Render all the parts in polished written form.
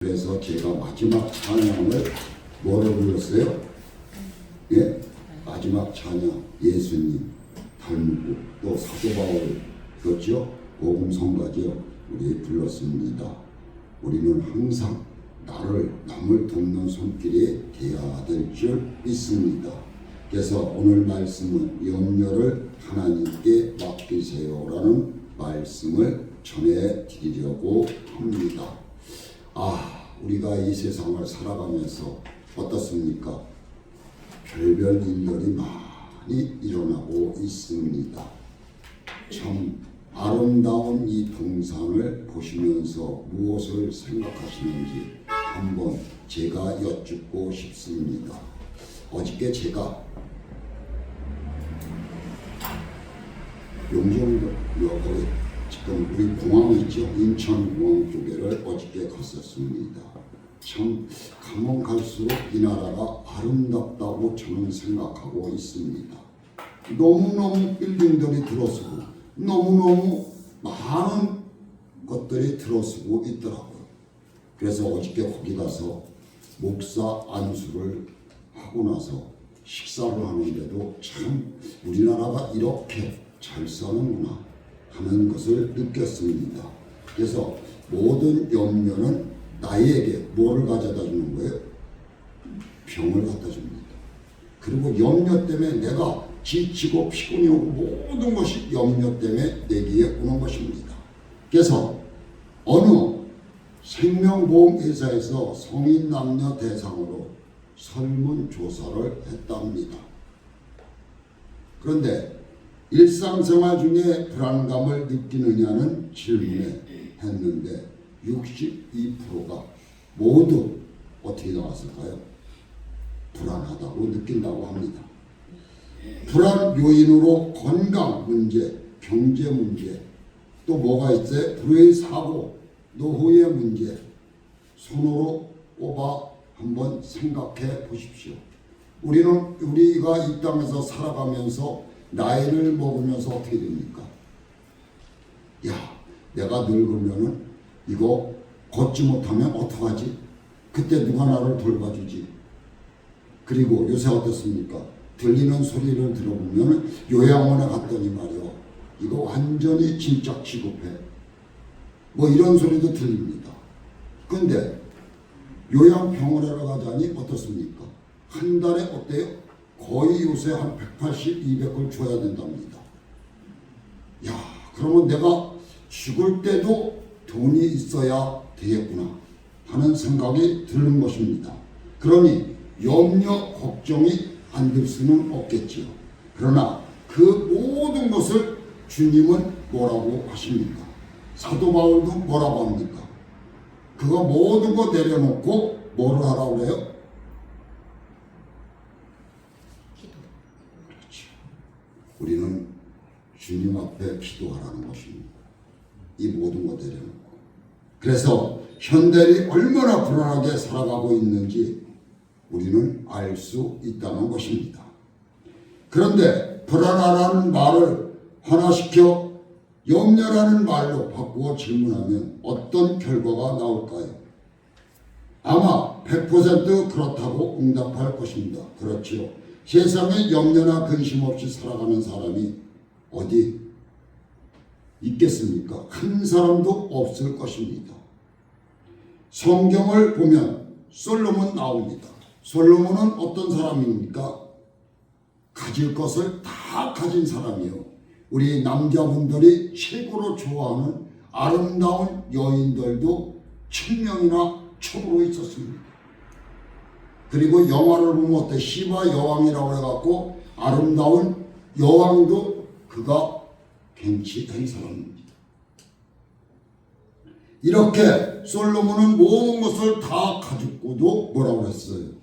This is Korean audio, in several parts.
그래서 제가 마지막 찬양을 뭐로 불렀어요? 예? 마지막 찬양 예수님 닮고 또 사도 바울 그렇죠? 복음성가죠. 우리 불렀습니다. 우리는 항상 남을 돕는 손길이 되어야 될 줄 믿습니다. 그래서 오늘 말씀은 염려를 하나님께 맡기세요라는 말씀을 전해드리려고 합니다. 우리가 이 세상을 살아가면서 어떻습니까? 별별 일들이 많이 일어나고 있습니다. 참 아름다운 이 동산을 보시면서 무엇을 생각하시는지 한번 제가 여쭙고 싶습니다. 어저께 제가 용정역에 지금 우리 공항 있죠? 인천공항 쪽에를 어저께 갔었습니다. 참 가면 갈수록 이 나라가 아름답다고 저는 생각하고 있습니다. 너무너무 빌딩들이 들어서고 너무너무 많은 것들이 들어서고 있더라고요. 그래서 어저께 거기 가서 목사 안수를 하고 나서 식사를 하는데도 참 우리나라가 이렇게 잘 사는구나 하는 것을 느꼈습니다. 그래서 모든 염려는 나에게 뭐를 가져다 주는 거예요? 병을 갖다 줍니다. 그리고 염려 때문에 내가 지치고 피곤이 오고 모든 것이 염려 때문에 내게 오는 것입니다. 그래서 어느 생명보험회사에서 성인 남녀 대상으로 설문조사를 했답니다. 그런데 일상생활 중에 불안감을 느끼느냐는 질문에 했는데 62%가 모두 어떻게 나왔을까요? 불안하다고 느낀다고 합니다. 불안 요인으로 건강 문제, 경제 문제, 또 뭐가 있어요? 불의 사고, 노후의 문제 손으로 꼽아 한번 생각해 보십시오. 우리가 이 땅에서 살아가면서 나이를 먹으면서 어떻게 됩니까? 내가 늙으면은 이거 걷지 못하면 어떡하지? 그때 누가 나를 돌봐주지? 그리고 요새 어떻습니까? 들리는 소리를 들어보면 요양원에 갔더니 말이요, 이거 완전히 진짜 취급해. 뭐 이런 소리도 들립니다. 근데 요양병원에 가자니 어떻습니까? 한 달에 어때요? 거의 요새 한 180, 200을 줘야 된답니다. 그러면 내가 죽을 때도 돈이 있어야 되겠구나 하는 생각이 드는 것입니다. 그러니 염려, 걱정이 안 들 수는 없겠지요. 그러나 그 모든 것을 주님은 뭐라고 하십니까? 사도 바울도 뭐라고 합니까? 그거 모든 거 내려놓고 뭐를 하라고 그래요? 그렇죠. 우리는 주님 앞에 기도하라는 것입니다. 이 모든 거 내려놓고. 그래서 현대인이 얼마나 불안하게 살아가고 있는지 우리는 알 수 있다는 것입니다. 그런데 불안하라는 말을 하나시켜 염려라는 말로 바꾸어 질문하면 어떤 결과가 나올까요? 아마 100% 그렇다고 응답할 것입니다. 그렇지요. 세상에 염려나 근심 없이 살아가는 사람이 어디 있겠습니까? 한 사람도 없을 것입니다. 성경을 보면 솔로몬 나옵니다. 솔로몬은 어떤 사람입니까? 가질 것을 다 가진 사람이요. 우리 남자분들이 최고로 좋아하는 아름다운 여인들도 1000명이나 첩으로 있었습니다. 그리고 영화를 보면 어때? 시바 여왕이라고 해갖고 아름다운 여왕도 그가 갱치한 사람입니다. 이렇게 솔로몬은 모든 것을 다 가지고도 뭐라고 했어요?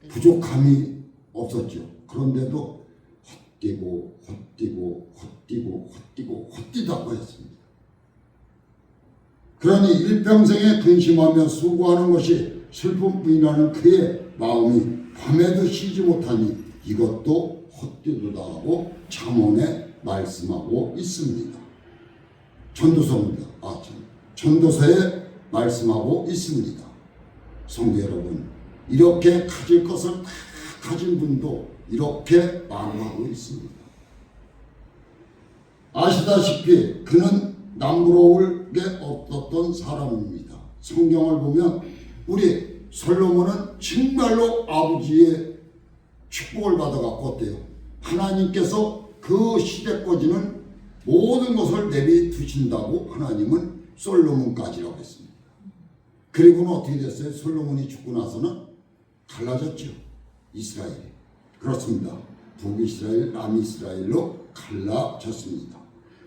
부족함이 없었죠. 그런데도 헛뛰다고 했습니다. 그러니 일평생에 근심하며 수고하는 것이 슬픔뿐이라는 그의 마음이 밤에도 쉬지 못하니 이것도 헛되도다 하고 잠언에 말씀하고 있습니다. 전도서입니다. 전도서에 말씀하고 있습니다. 성도 여러분, 이렇게 가질 것을 다 가진 분도 이렇게 말하고 있습니다. 아시다시피 그는 남부러울 게 없었던 사람입니다. 성경을 보면 우리 솔로몬은 정말로 아버지의 축복을 받아갖고 어때요? 하나님께서 그 시대까지는 모든 것을 내비두신다고 하나님은 솔로몬까지라고 했습니다. 그리고는 어떻게 됐어요? 솔로몬이 죽고 나서는 갈라졌죠. 이스라엘이. 그렇습니다. 북이스라엘, 남이스라엘로 갈라졌습니다.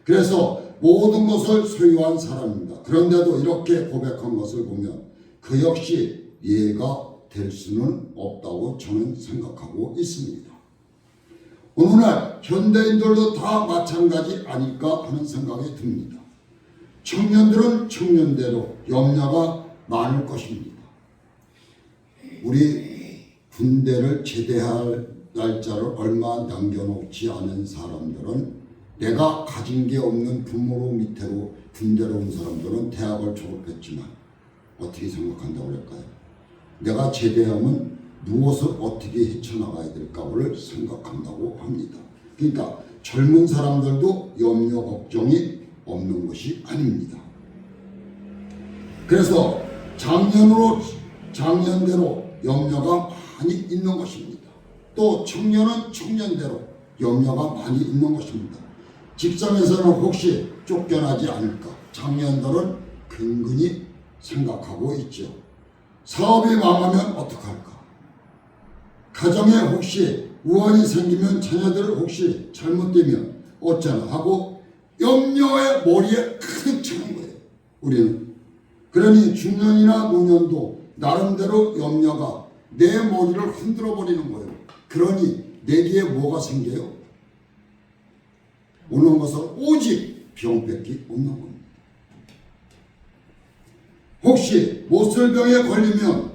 그래서 모든 것을 소유한 사람입니다. 그런데도 이렇게 고백한 것을 보면 그 역시 예가 될 수는 없다고 저는 생각하고 있습니다. 오늘날 현대인들도 다 마찬가지 아닐까 하는 생각이 듭니다. 청년들은 청년대로 염려가 많을 것입니다. 우리 군대를 제대할 날짜를 얼마 남겨놓지 않은 사람들은 내가 가진 게 없는 부모로 밑으로 군대로 온 사람들은 대학을 졸업했지만 어떻게 생각한다고 할까요? 내가 제대하면 무엇을 어떻게 헤쳐나가야 될까를 생각한다고 합니다. 그러니까 젊은 사람들도 염려 걱정이 없는 것이 아닙니다. 그래서 장년대로 염려가 많이 있는 것입니다. 또 청년은 청년대로 염려가 많이 있는 것입니다. 직장에서는 혹시 쫓겨나지 않을까 장년들은 근근히 생각하고 있죠. 사업이 망하면 어떡할까? 가정에 혹시 우환이 생기면 자녀들 혹시 잘못되면 어쩌나 하고 염려에 머리에 가득 차는 거예요. 우리는. 그러니 중년이나 노년도 나름대로 염려가 내 머리를 흔들어 버리는 거예요. 그러니 내기에 뭐가 생겨요? 오는 것은 오직 병밖에 없는 겁니다. 혹시 못설병에 걸리면,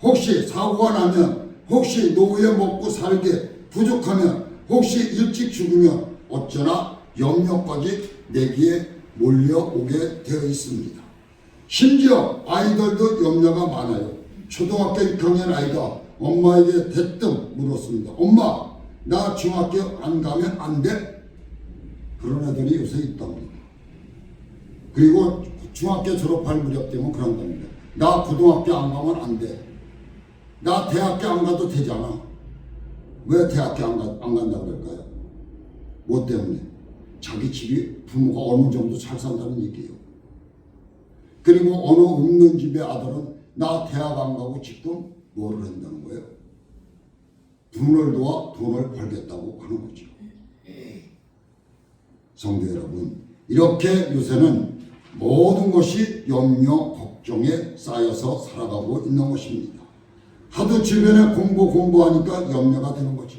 혹시 사고가 나면, 혹시 노후에 먹고 살게 부족하면, 혹시 일찍 죽으면 어쩌나 염려까지 내기에 몰려오게 되어 있습니다. 심지어 아이들도 염려가 많아요. 초등학교 6학년 아이가 엄마에게 대뜸 물었습니다. 엄마, 나 중학교 안 가면 안 돼? 그런 애들이 요새 있답니다. 그리고 중학교 졸업할 무렵 되면 그런답니다. 나 고등학교 안 가면 안 돼. 나 대학교 안 가도 되잖아. 왜 대학교 안 간다고 그럴까요? 뭐 때문에? 자기 집이 부모가 어느 정도 잘 산다는 얘기예요. 그리고 어느 없는 집의 아들은 나 대학 안 가고 지금 뭐를 한다는 거예요? 돈을 도와 돈을 벌겠다고 하는 거죠. 성도 여러분, 이렇게 요새는 모든 것이 염려, 걱정에 쌓여서 살아가고 있는 것입니다. 하도 주변에 공부하니까 염려가 되는 거죠.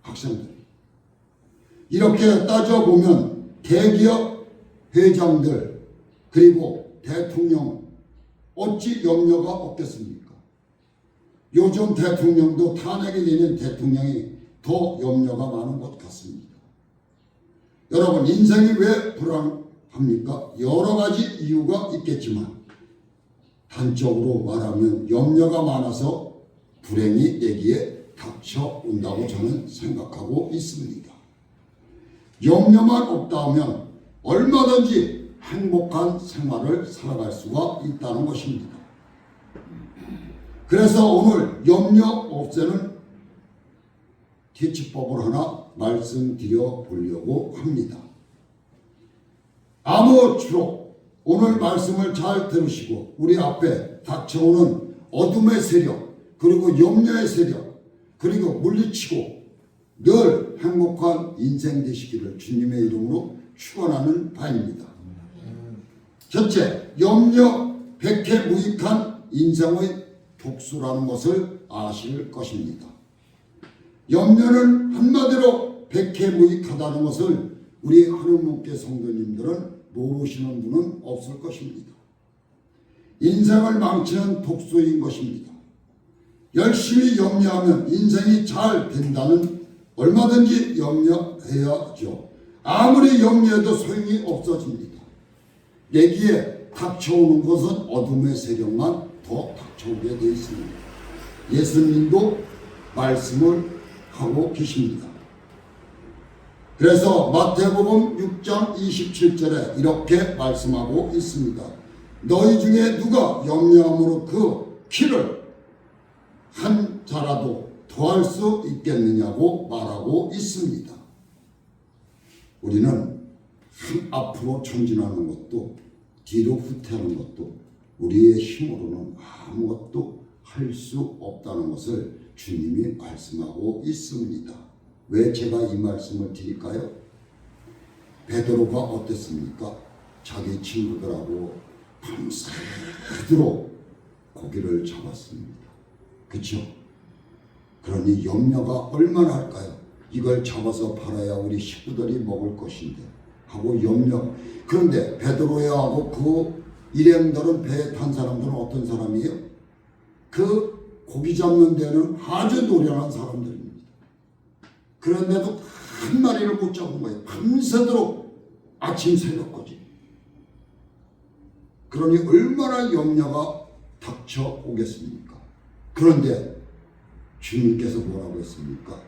학생들이. 이렇게 따져보면 대기업 회장들 그리고 대통령 어찌 염려가 없겠습니까? 요즘 대통령도 탄핵이 되는 대통령이 더 염려가 많은 것 같습니다. 여러분, 인생이 왜 불안합니까? 여러 가지 이유가 있겠지만 단적으로 말하면 염려가 많아서 불행이 내기에 닥쳐온다고 저는 생각하고 있습니다. 염려만 없다면 얼마든지 행복한 생활을 살아갈 수가 있다는 것입니다. 그래서 오늘 염려 없애는 대처법을 하나 말씀드려 보려고 합니다. 아무쪼록 오늘 말씀을 잘 들으시고 우리 앞에 닥쳐오는 어둠의 세력 그리고 염려의 세력 그리고 물리치고 늘 행복한 인생 되시기를 주님의 이름으로 축원하는 바입니다. 첫째, 염려 백해무익한 인생의 독수라는 것을 아실 것입니다. 염려는 한마디로 백해무익하다는 것을 우리 하느님께 성도님들은 모르시는 분은 없을 것입니다. 인생을 망치는 독소인 것입니다. 열심히 염려하면 인생이 잘 된다는 얼마든지 염려해야죠. 아무리 염려해도 소용이 없어집니다. 내기에 닥쳐오는 것은 어둠의 세력만 더 닥쳐오게 되어 있습니다. 예수님도 말씀을 하고 계십니다. 그래서 마태복음 6장 27절에 이렇게 말씀하고 있습니다. 너희 중에 누가 염려함으로 그 키를 한 자라도 더할 수 있겠느냐고 말하고 있습니다. 우리는 앞으로 전진하는 것도 뒤로 후퇴하는 것도 우리의 힘으로는 아무것도 할 수 없다는 것을 주님이 말씀하고 있습니다. 왜 제가 이 말씀을 드릴까요? 베드로가 어땠습니까? 자기 친구들하고 밤새도록 고기를 잡았습니다. 그렇죠? 그러니 염려가 얼마나 할까요? 이걸 잡아서 팔아야 우리 식구들이 먹을 것인데 하고 염려. 그런데 베드로야하고 그 일행들은, 배에 탄 사람들은 어떤 사람이에요? 그 고기 잡는 데는 아주 노련한 사람들입니다. 그런데도 한 마리를 못 잡은 거예요. 밤새도록 아침 새벽까지. 그러니 얼마나 염려가 닥쳐 오겠습니까? 그런데 주님께서 뭐라고 했습니까?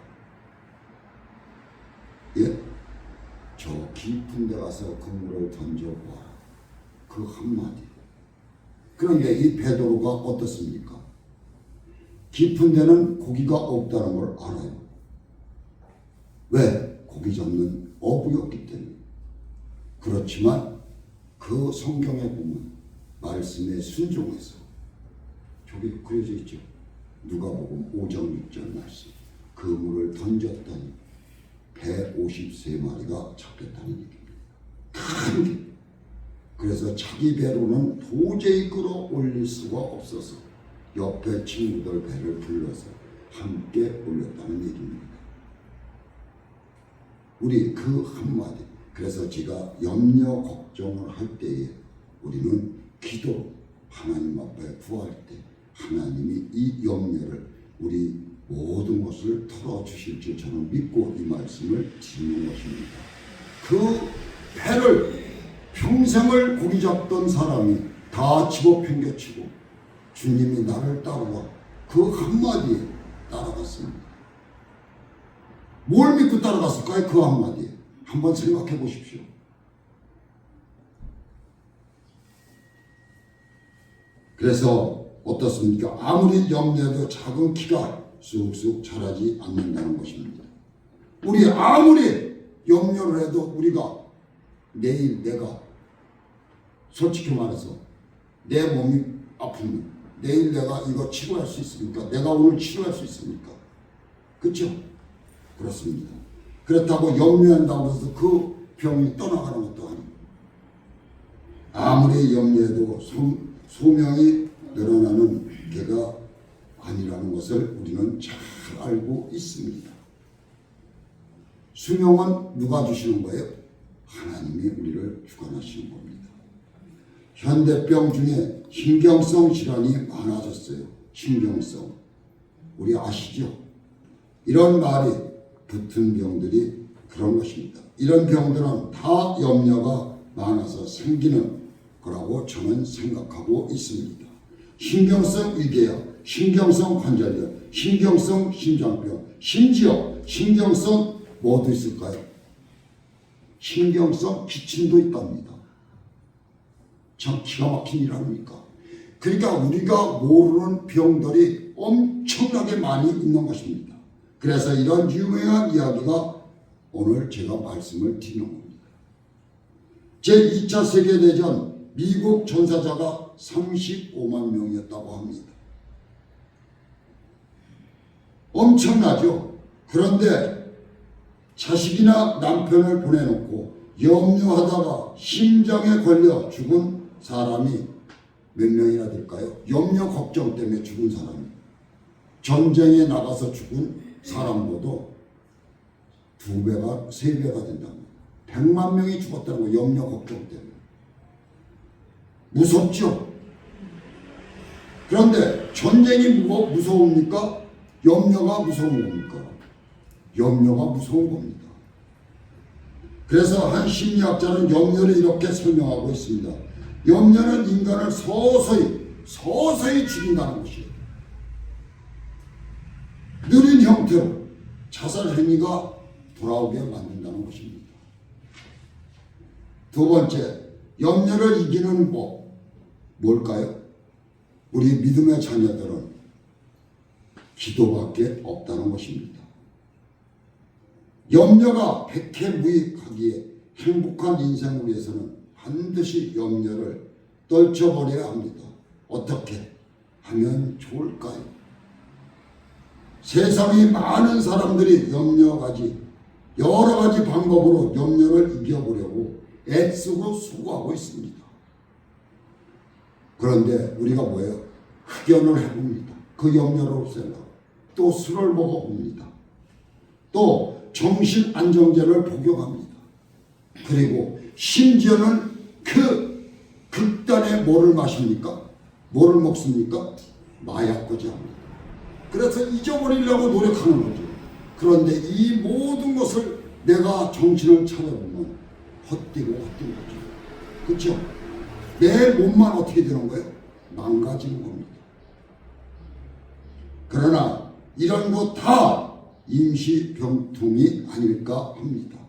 예? 저 깊은 데 가서 그물을 던져보아라. 그 한마디. 그런데 이 베드로가 어떻습니까? 깊은 데는 고기가 없다는 걸 알아요. 왜? 고기 잡는 어부였기 때문에. 그렇지만 그 성경에 보면 말씀에 순종해서, 저기 그려져 있죠. 누가복음 5장 6절 말씀. 그물을 던졌더니 153마리가 잡혔다는 얘기입니다. 큰 게. 그래서 자기 배로는 도저히 끌어올릴 수가 없어서 옆에 친구들 배를 불러서 함께 올렸다는 얘기입니다. 우리 그 한마디. 그래서 제가 염려 걱정을 할 때에 우리는 기도로 하나님 앞에 구할 때 하나님이 이 염려를, 우리 모든 것을 털어주실 줄 저는 믿고 이 말씀을 드리는 것입니다. 그 배를 평생을 고기 잡던 사람이 다 집어평겨치고 주님이 나를 따라와, 그 한마디에 따라갔습니다. 뭘 믿고 따라갔을까요? 그 한마디에. 한번 생각해 보십시오. 그래서 어떻습니까? 아무리 염려해도 작은 키가 쑥쑥 자라지 않는다는 것입니다. 우리 아무리 염려를 해도 우리가 내일 내가, 솔직히 말해서 내 몸이 아프면 내일 내가 이거 치료할 수 있습니까? 내가 오늘 치료할 수 있습니까? 그렇죠? 그렇습니다. 그렇다고 염려한다고 해서 그 병이 떠나가는 것도 아니고, 아무리 염려해도 소명이 늘어나는 게가 아니라는 것을 우리는 잘 알고 있습니다. 수명은 누가 주시는 거예요? 하나님이 우리를 주관하시는 겁니다. 현대병 중에 신경성 질환이 많아졌어요. 신경성. 우리 아시죠? 이런 말이 붙은 병들이 그런 것입니다. 이런 병들은 다 염려가 많아서 생기는 거라고 저는 생각하고 있습니다. 신경성 위궤양, 신경성 관절염, 신경성 심장병, 심지어 신경성 뭐도 있을까요? 신경성 기침도 있답니다. 참 기가 막힌 일 아닙니까? 그러니까 우리가 모르는 병들이 엄청나게 많이 있는 것입니다. 그래서 이런 유명한 이야기가 오늘 제가 말씀을 드리는 겁니다. 제2차 세계대전 미국 전사자가 35만 명이었다고 합니다. 엄청나죠? 그런데 자식이나 남편을 보내놓고 염려하다가 심장에 걸려 죽은 사람이 몇 명이나 될까요? 염려 걱정 때문에 죽은 사람이. 전쟁에 나가서 죽은 사람보다 2배가 3배가 된다고. 100만 명이 죽었다는 거예요. 염려 걱정 때문에. 무섭죠? 그런데 전쟁이 무서웁니까? 염려가 무서운 겁니까? 염려가 무서운 겁니다. 그래서 한 심리학자는 염려를 이렇게 설명하고 있습니다. 염려는 인간을 서서히 죽인다는 것이에요. 느린 형태로 자살 행위가 돌아오게 만든다는 것입니다. 두 번째, 염려를 이기는 법 뭘까요? 우리 믿음의 자녀들은 기도밖에 없다는 것입니다. 염려가 백해무익하기에 행복한 인생을 위해서는 반드시 염려를 떨쳐버려야 합니다. 어떻게 하면 좋을까요? 세상에 많은 사람들이 여러 가지 방법으로 염려를 이겨보려고 애쓰고 수고하고 있습니다. 그런데 우리가 뭐예요? 흑연을 해봅니다. 그 염려를 없애려고. 또 술을 먹어봅니다. 또 정신안정제를 복용합니다. 그리고 심지어는 그 극단의 뭐를 마십니까? 뭐를 먹습니까? 마약까지 합니다. 그래서 잊어버리려고 노력하는 거죠. 그런데 이 모든 것을 내가 정신을 차려보면 헛되고 헛된 거죠. 그렇죠? 내 몸만 어떻게 되는 거예요? 망가지는 겁니다. 그러나 이런 거 다 임시병통이 아닐까 합니다.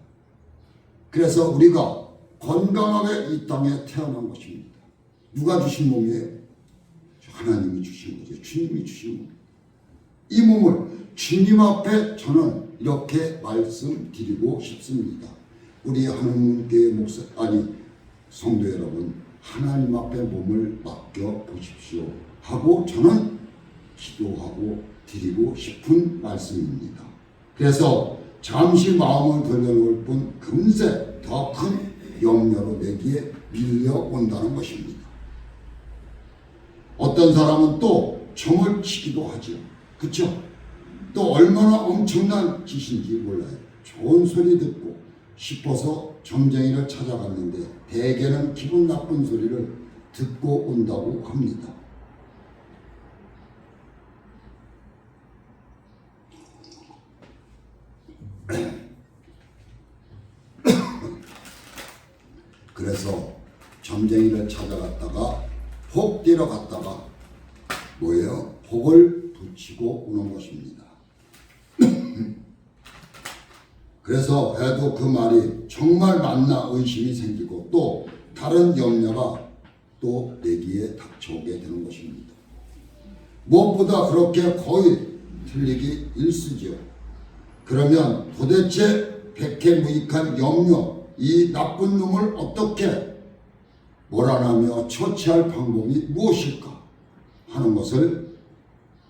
그래서 우리가 건강하게 이 땅에 태어난 것입니다. 누가 주신 몸이에요? 하나님이 주신 거죠. 주님이 주신 몸. 이 몸을 주님 앞에 저는 이렇게 말씀드리고 싶습니다. 우리 하나님께 성도 여러분, 하나님 앞에 몸을 맡겨 보십시오 하고 저는 기도하고 드리고 싶은 말씀입니다. 그래서 잠시 마음을 돌려놓을 뿐 금세 더 큰 염려로 내기에 밀려온다는 것입니다. 어떤 사람은 또 점을 치기도 하죠. 그렇죠? 또 얼마나 엄청난 짓인지 몰라요. 좋은 소리 듣고 싶어서 점쟁이를 찾아갔는데 대개는 기분 나쁜 소리를 듣고 온다고 합니다. 그래서 점쟁이를 찾아갔다가 혹 데려갔다가 뭐예요? 복을 붙이고 오는 것입니다. 그래서 해도 그 말이 정말 맞나 의심이 생기고 또 다른 염려가 또 내기에 닥쳐오게 되는 것입니다. 무엇보다 그렇게 거의 틀리기 일쑤죠. 그러면 도대체 백해무익한 염려, 이 나쁜 놈을 어떻게 몰아내며 처치할 방법이 무엇일까 하는 것을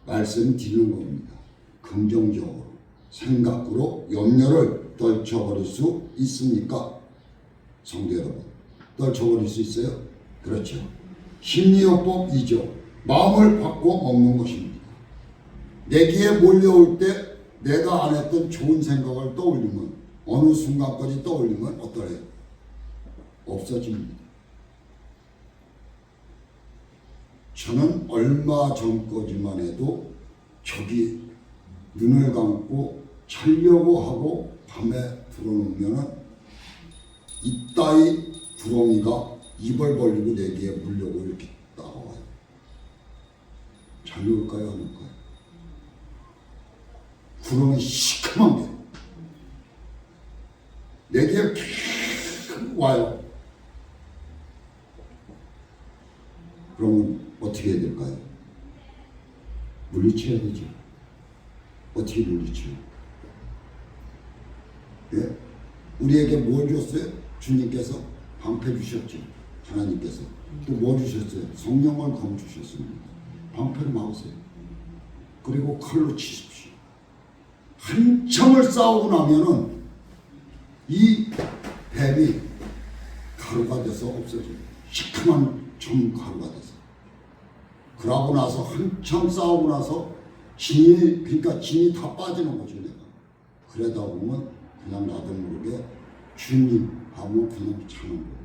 말씀드리는 겁니다. 긍정적으로 생각으로 염려를 떨쳐버릴 수 있습니까? 성도 여러분, 떨쳐버릴 수 있어요? 그렇죠. 심리요법 2조, 마음을 바꿔 먹는 것입니다. 내기에 몰려올 때 내가 안 했던 좋은 생각을 떠올리면 어느 순간까지 떠올리면 어떠해요? 없어집니다. 저는 얼마 전까지만 해도 저기 눈을 감고 자려고 하고 밤에 들어놓으면은 이따위 구렁이가 입을 벌리고 내기에 물려고 이렇게 따라와요. 자려올까요? 안 올까요? 구렁이 시커먼 게 내게 픽 와요. 그러면 어떻게 해야 될까요? 물리쳐야 되죠. 어떻게 물리쳐요? 예? 우리에게 뭘 줬어요? 주님께서 방패 주셨죠. 하나님께서 또 뭐 주셨어요? 성령을 검 주셨습니다. 방패를 막으세요. 그리고 칼로 치십시오. 한참을 싸우고 나면은 이 뱀이 가루가 돼서 없어져요. 시큼한 점 가루가 돼서. 그러고 나서 한참 싸우고 나서 진이 다 빠지는 거죠. 내가. 그러다 보면 그냥 나도 모르게 주님 하고 그냥 차는 거예요.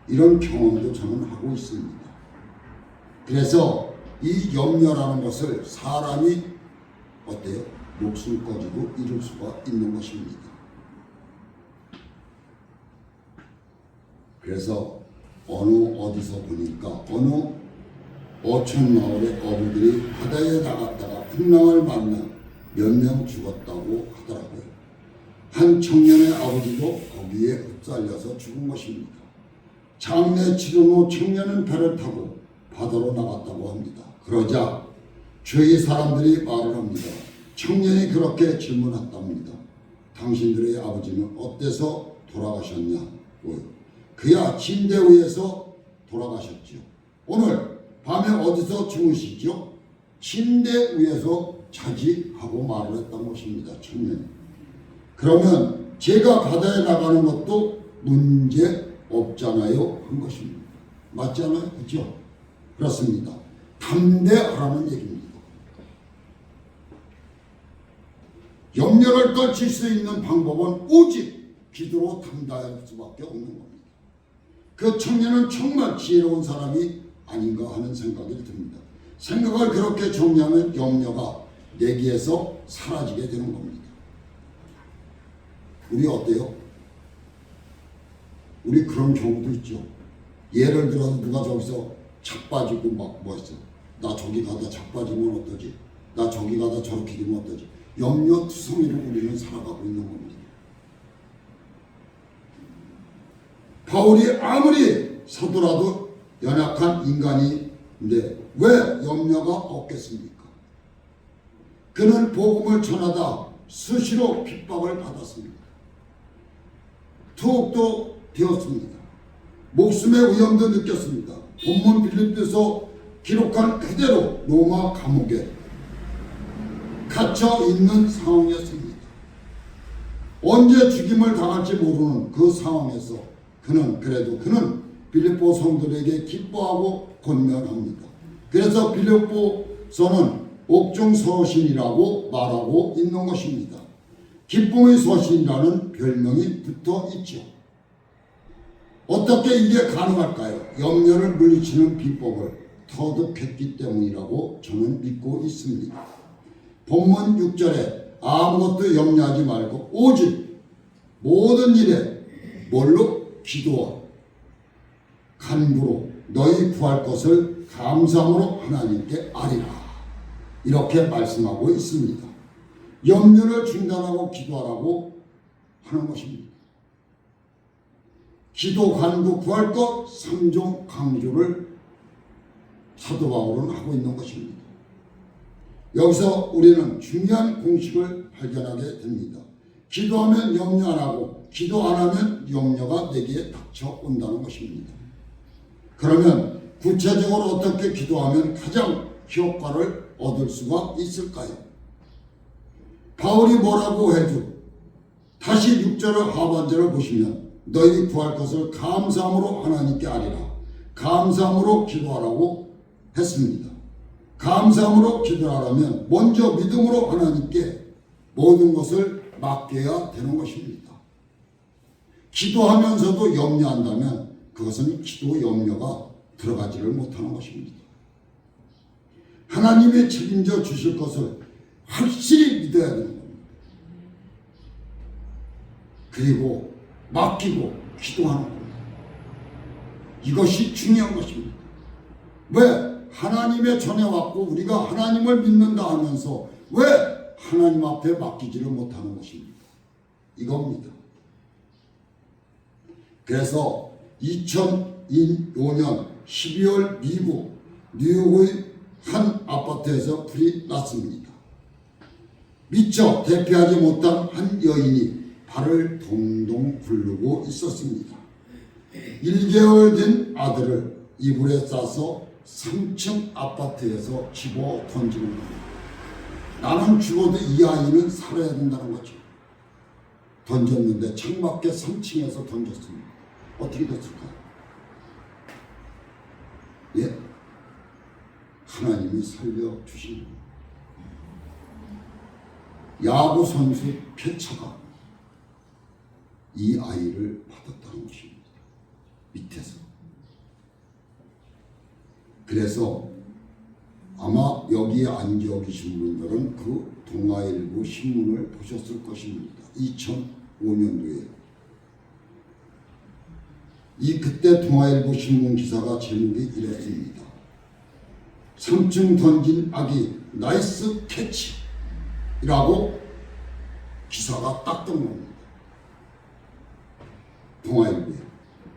이런 경험도 저는 하고 있습니다. 그래서 이 염려라는 것을 사람이 어때요? 목숨까지도 잃을 수가 있는 것입니다. 그래서 어느 어디서 보니까 어느 어촌 마을의 어부들이 바다에 나갔다가 풍랑을 만나 몇 명 죽었다고 하더라고요. 한 청년의 아버지도 거기에 흡살려서 죽은 것입니다. 장례 치른 후 청년은 배를 타고 바다로 나갔다고 합니다. 그러자 주위 사람들이 말을 합니다. 청년이 그렇게 질문했답니다. 당신들의 아버지는 어때서 돌아가셨냐고요. 그야 침대 위에서 돌아가셨지요. 오늘 밤에 어디서 주무시죠? 침대 위에서 자지 하고 말을 했던 것입니다. 청년이. 그러면 제가 바다에 나가는 것도 문제 없잖아요 한 것입니다. 맞잖아요, 그렇죠? 그렇습니다. 담대하라는 얘기입니다. 염려를 떨칠 수 있는 방법은 오직 기도로 담대할 수밖에 없는 겁니다. 그 청년은 정말 지혜로운 사람이 아닌가 하는 생각이 듭니다. 생각을 그렇게 정리하면 염려가 내기에서 사라지게 되는 겁니다. 우리 어때요? 우리 그런 경우도 있죠. 예를 들어서 누가 저기서 착 빠지고 막 뭐했어. 나 저기 가다 착 빠지면 어떠지? 나 저기 가다 저렇게 되면 어떠지? 염려투성이로 우리는 살아가고 있는 겁니다. 바울이 아무리 서두라도 연약한 인간인데 왜 염려가 없겠습니까? 그는 복음을 전하다 수시로 핍박을 받았습니다. 투옥도 되었습니다. 목숨의 위험도 느꼈습니다. 본문 빌립보서 기록한 그대로 로마 감옥에 갇혀 있는 상황이었습니다. 언제 죽임을 당할지 모르는 그 상황에서 그는 빌립보 성도들에게 기뻐하고 권면합니다. 그래서 빌립보서는 옥중 서신이라고 말하고 있는 것입니다. 기쁨의 서신이라는 별명이 붙어 있죠. 어떻게 이게 가능할까요? 염려를 물리치는 비법을 터득했기 때문이라고 저는 믿고 있습니다. 본문 6절에 아무것도 염려하지 말고 오직 모든 일에 뭘로? 기도와 간구로 너희 구할 것을 감사함으로 하나님께 아리라, 이렇게 말씀하고 있습니다. 염려를 중단하고 기도하라고 하는 것입니다. 기도, 간구, 구할 것 3종 강조를 사도 바울은 하고 있는 것입니다. 여기서 우리는 중요한 공식을 발견하게 됩니다. 기도하면 염려 안 하고 기도 안 하면 염려가 내게 닥쳐온다는 것입니다. 그러면 구체적으로 어떻게 기도하면 가장 효과를 얻을 수가 있을까요? 바울이 뭐라고 해줘? 다시 6절의 하반절을 보시면 너희 구할 것을 감사함으로 하나님께 아리라, 감사함으로 기도하라고 했습니다. 감사함으로 기도하라면 먼저 믿음으로 하나님께 모든 것을 맡겨야 되는 것입니다. 기도하면서도 염려한다면 그것은 기도 염려가 들어가지를 못하는 것입니다. 하나님이 책임져 주실 것을 확실히 믿어야 되는 겁니다. 그리고 맡기고 기도하는 겁니다. 이것이 중요한 것입니다. 왜? 하나님의 전해왔고 우리가 하나님을 믿는다 하면서 왜 하나님 앞에 맡기지를 못하는 것입니까? 이겁니다. 그래서 2005년 12월 미국 뉴욕의 한 아파트에서 불이 났습니다. 미처 대피하지 못한 한 여인이 발을 동동 굴르고 있었습니다. 1개월 된 아들을 이불에 싸서 3층 아파트에서 집어 던지는 겁니다. 나는 죽어도 이 아이는 살아야 된다는 거죠. 던졌는데 창밖에 3층에서 던졌습니다. 어떻게 됐을까요? 예? 하나님이 살려주신 거예요. 야구 선수 표차가 이 아이를 받았다는 것입니다. 밑에서. 그래서 아마 여기에 앉아 계신 분들은 그 동아일보 신문을 보셨을 것입니다. 2005년도에 이 그때 동아일보 신문 기사가 제목이 이랬습니다. 3층 던진 아기 나이스 캐치라고 기사가 딱 뜬 겁니다. 동아일보에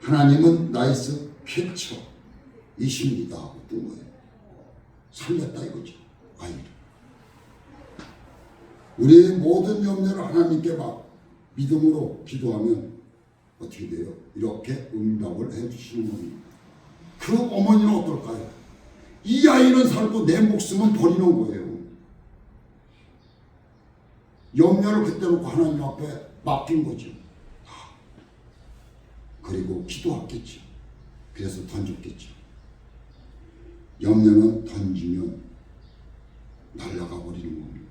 하나님은 나이스 캐쳐이십니다 하고 뜬 거예요. 살렸다 이거죠. 아이를. 우리의 모든 염려를 하나님께 막 믿음으로 기도하면 어떻게 돼요? 이렇게 응답을 해주시는 겁니다. 그 어머니는 어떨까요? 이 아이는 살고 내 목숨은 버리는 거예요. 염려를 그때 놓고 하나님 앞에 맡긴 거죠. 그리고 기도했겠죠. 그래서 던졌겠죠. 염려는 던지면 날아가 버리는 겁니다.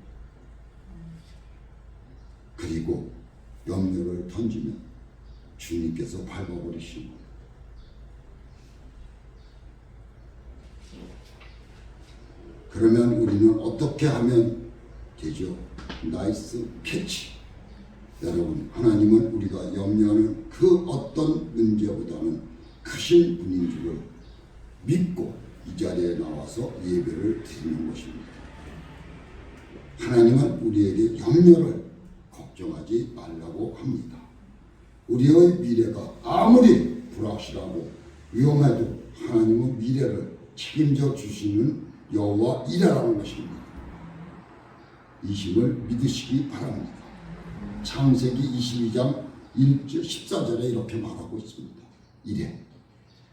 그리고 염려를 던지면 주님께서 밟아버리시는 거예요. 그러면 우리는 어떻게 하면 되죠? 나이스 캐치. 여러분, 하나님은 우리가 염려하는 그 어떤 문제보다는 크신 분인 줄을 믿고 이 자리에 나와서 예배를 드리는 것입니다. 하나님은 우리에게 염려를 걱정하지 말라고 합니다. 우리의 미래가 아무리 불확실하고 위험해도 하나님은 미래를 책임져 주시는 여호와이라는 것입니다. 이 심을 믿으시기 바랍니다. 창세기 22장 1절 14절에 이렇게 말하고 있습니다. 이래.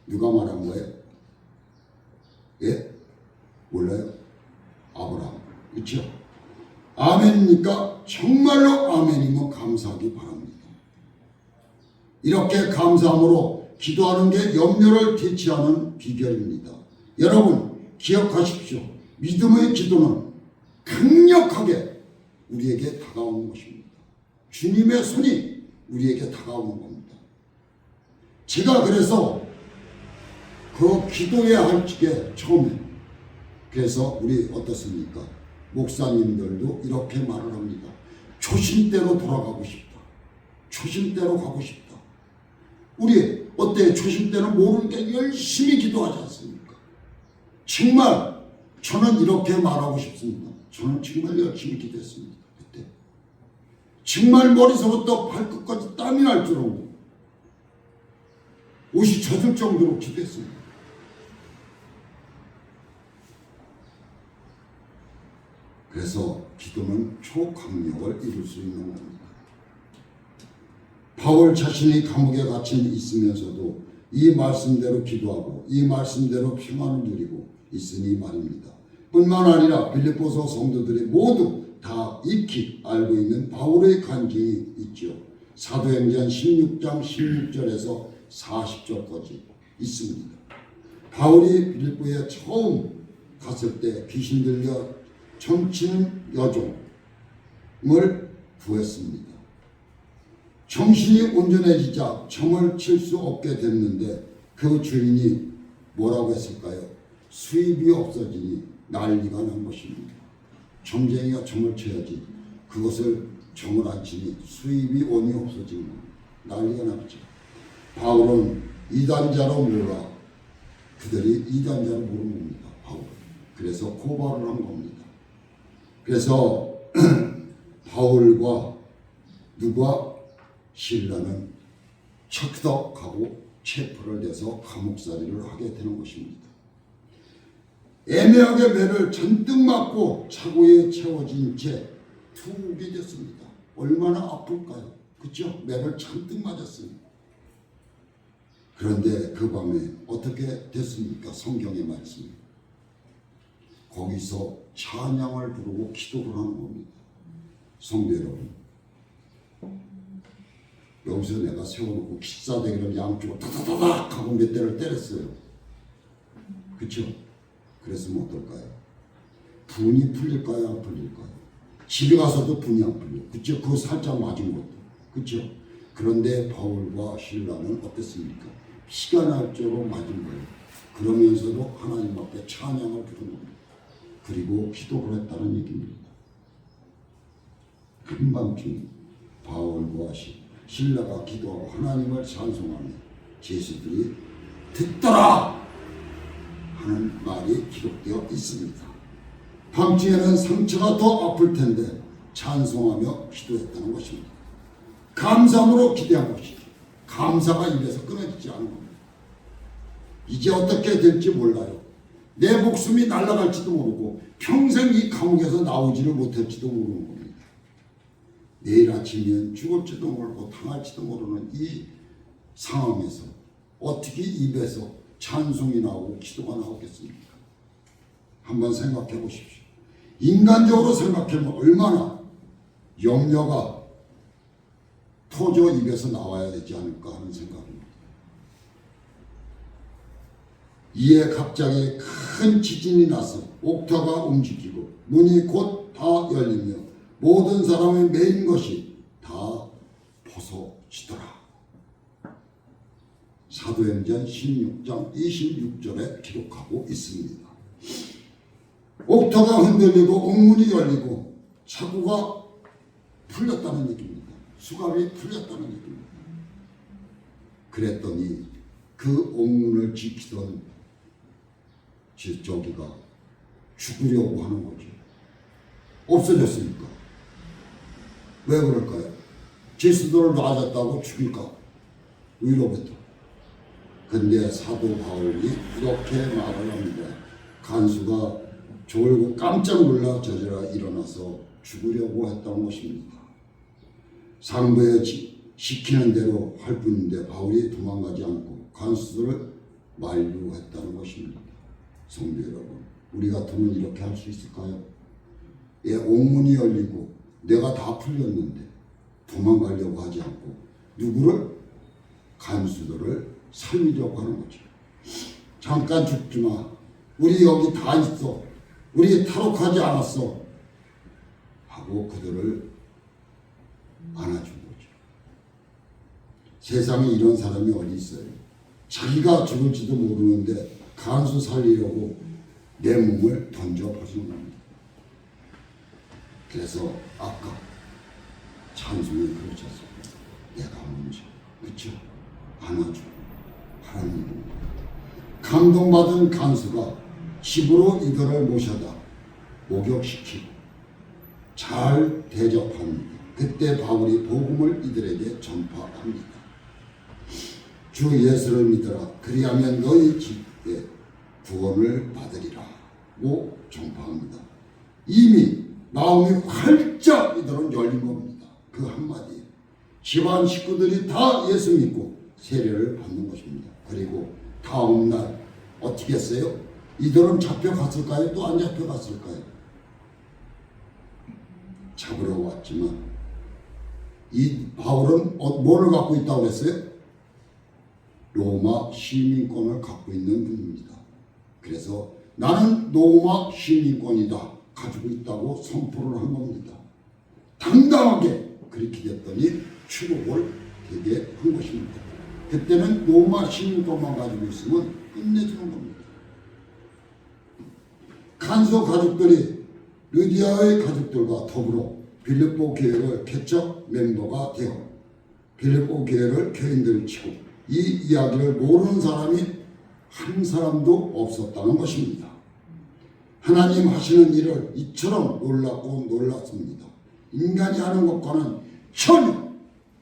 누가 말한 거예요? 예? 몰라요? 아브라함. 그렇죠? 아멘입니까? 정말로 아멘이면 감사하기 바랍니다. 이렇게 감사함으로 기도하는 게 염려를 대체하는 비결입니다. 여러분 기억하십시오. 믿음의 기도는 강력하게 우리에게 다가오는 것입니다. 주님의 손이 우리에게 다가오는 겁니다. 제가 그래서 그 기도해야 할 적에 처음에 그래서 우리 어떻습니까? 목사님들도 이렇게 말을 합니다. 초심대로 돌아가고 싶다. 초심대로 가고 싶다. 우리 어때? 초심대는 모르니까 열심히 기도하지 않습니까? 정말 저는 이렇게 말하고 싶습니다. 저는 정말 열심히 기도했습니다. 그때 정말 머리서부터 발끝까지 땀이 날 정도로 옷이 젖을 정도로 기도했습니다. 그래서 기도는 초강력을 이룰 수 있는 겁니다. 바울 자신이 감옥에 갇혀 있으면서도 이 말씀대로 기도하고 이 말씀대로 평안을 누리고 있으니 말입니다. 뿐만 아니라 빌립보서 성도들이 모두 다 익히 알고 있는 바울의 간증이 있죠. 사도행전 16장 16절에서 40절까지 있습니다. 바울이 빌립보에 처음 갔을 때 귀신 들려 점치는 여종을 구했습니다. 정신이 온전해지자 점을 칠 수 없게 됐는데 그 주인이 뭐라고 했을까요? 수입이 없어지니 난리가 난 것입니다. 점쟁이가 점을 쳐야지 그것을 점을 안 치니 수입이 원이 없어지는 난리가 났죠. 바울은 이단자로 몰라 그들이 이단자로 모르는 겁니다. 바울은. 그래서 고발을 한 겁니다. 그래서 바울과 누가 신라는 척덕하고 체포를 돼서 감옥살이를 하게 되는 것입니다. 애매하게 매를 잔뜩 맞고 차고에 채워진 채 투옥이 됐습니다. 얼마나 아플까요? 그렇죠? 매를 잔뜩 맞았습니다. 그런데 그 밤에 어떻게 됐습니까? 성경의 말씀이 거기서 찬양을 부르고 기도를 하는 겁니다. 성도 여러분, 여기서 내가 세워놓고 기사대기를 양쪽으로 다다다닥 하고 몇 대를 때렸어요. 그렇죠? 그랬으면 어떨까요? 분이 풀릴까요? 안 풀릴까요? 집에 가서도 분이 안 풀려. 그렇죠? 그거 살짝 맞은 것도. 그렇죠? 그런데 바울과 실라는 어땠습니까? 피가 날 정도로 맞은 거예요. 그러면서도 하나님 앞에 찬양을 부른 겁니다. 그리고 기도를 했다는 얘기입니다. 금방중에 바울과 실라가 기도하고 하나님을 찬송하며 제수들이 듣더라 하는 말이 기록되어 있습니다. 밤중에는 상처가 더 아플 텐데 찬송하며 기도했다는 것입니다. 감사함으로 기대한 것이죠. 감사가 입에서 끊어지지 않은 겁니다. 이제 어떻게 될지 몰라요. 내 목숨이 날아갈지도 모르고 평생 이 감옥에서 나오지를 못할지도 모르는 겁니다. 내일 아침이면 죽을지도 모르고 당할지도 모르는 이 상황에서 어떻게 입에서 찬송이 나오고 기도가 나오겠습니까? 한번 생각해 보십시오. 인간적으로 생각하면 얼마나 염려가 터져 입에서 나와야 되지 않을까 하는 생각입니다. 이에 갑자기 큰 지진이 나서 옥터가 움직이고 문이 곧 다 열리며 모든 사람의 매인 것이 다 벗어지더라. 사도행전 16장 26절에 기록하고 있습니다. 옥터가 흔들리고 옥문이 열리고 차고가 풀렸다는 얘기입니다. 수갑이 풀렸다는 얘기입니다. 그랬더니 그 옥문을 지키던 저기가 죽으려고 하는 거죠. 없어졌으니까. 왜 그럴까요? 제수들을 놔줬다고 죽일까? 위로부터. 근데 사도 바울이 이렇게 말을 합니다. 간수가 졸고 깜짝 놀라 저절로 일어나서 죽으려고 했던 것입니다. 상부에 시키는 대로 할 뿐인데 바울이 도망가지 않고 간수들을 만류했다는 것입니다. 성도 여러분, 우리 같으면 이렇게 할 수 있을까요? 예, 옥문이 열리고 내가 다 풀렸는데 도망가려고 하지 않고 누구를? 간수들을 살리려고 하는 거죠. 잠깐 죽지 마. 우리 여기 다 있어. 우리 탈옥하지 않았어. 하고 그들을 안아준 거죠. 세상에 이런 사람이 어디 있어요? 자기가 죽을지도 모르는데 간수 살리려고 내 몸을 던져버리는 겁니다. 그래서 아까 찬송이 그러셨습니다. 내가 먼저, 그렇죠? 안아주고 하는 일입니다. 감동받은 간수가 집으로 이들을 모셔다 목욕시키고 잘 대접합니다. 그때 바울이 복음을 이들에게 전파합니다. 주 예수를 믿어라. 그리하면 너희 집에 구원을 받으리라고 전파합니다. 이미 마음이 활짝 이들은 열린 겁니다. 그 한마디에 집안 식구들이 다 예수 믿고 세례를 받는 것입니다. 그리고 다음 날 어떻게 했어요? 이들은 잡혀갔을까요? 또 안 잡혀갔을까요? 잡으러 왔지만 이 바울은 뭘 갖고 있다고 했어요? 로마 시민권을 갖고 있는 분입니다. 그래서 나는 로마 시민권이다 가지고 있다고 선포를 한 겁니다. 당당하게 그렇게 됐더니 출국을 되게 한 것입니다. 그때는 로마 시민권만 가지고 있으면 끝내주는 겁니다. 간수 가족들이 르디아의 가족들과 더불어 빌립보 교회를 개척 멤버가 되어 빌립보 교회를 교인들을 치고 이 이야기를 모르는 사람이 한 사람도 없었다는 것입니다. 하나님 하시는 일을 이처럼 놀랍고 놀랐습니다. 인간이 하는 것과는 전혀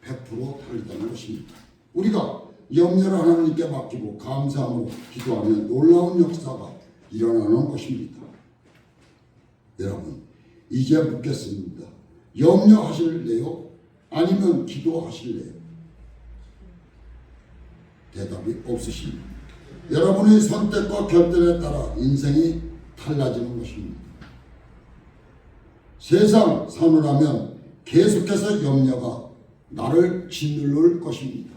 100% 다르다는 것입니다. 우리가 염려를 하나님께 맡기고 감사함으로 기도하면 놀라운 역사가 일어나는 것입니다. 여러분, 이제 묻겠습니다. 염려하실래요? 아니면 기도하실래요? 대답이 없으십니다. 여러분의 선택과 결단에 따라 인생이 달라지는 것입니다. 세상 사느라면 계속해서 염려가 나를 짓누를 것입니다.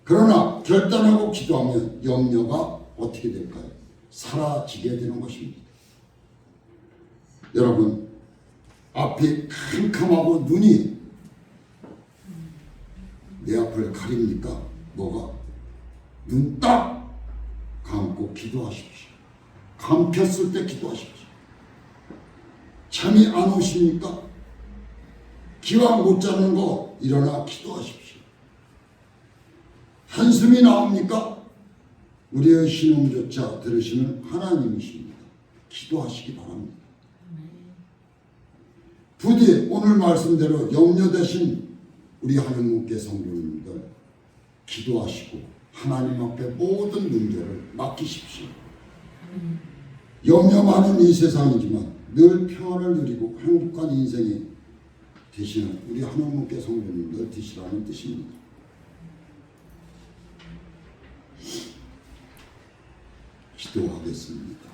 그러나 결단하고 기도하면 염려가 어떻게 될까요? 사라지게 되는 것입니다. 여러분, 앞이 캄캄하고 눈이 내 앞을 가립니까? 뭐가? 눈 딱 감고 기도하십시오. 감켰을 때 기도하십시오. 잠이 안 오십니까? 기왕 못 자는 거 일어나 기도하십시오. 한숨이 나옵니까? 우리의 신음조차 들으시는 하나님이십니다. 기도하시기 바랍니다. 부디 오늘 말씀대로 염려되신 우리 하느님께 성도님들 기도하시고 하나님 앞에 모든 문제를 맡기십시오. 염려 많은 이 세상이지만 늘 평안을 누리고 행복한 인생이 되시는 우리 하느님께 성도님들 되시라는 뜻입니다. 기도하겠습니다.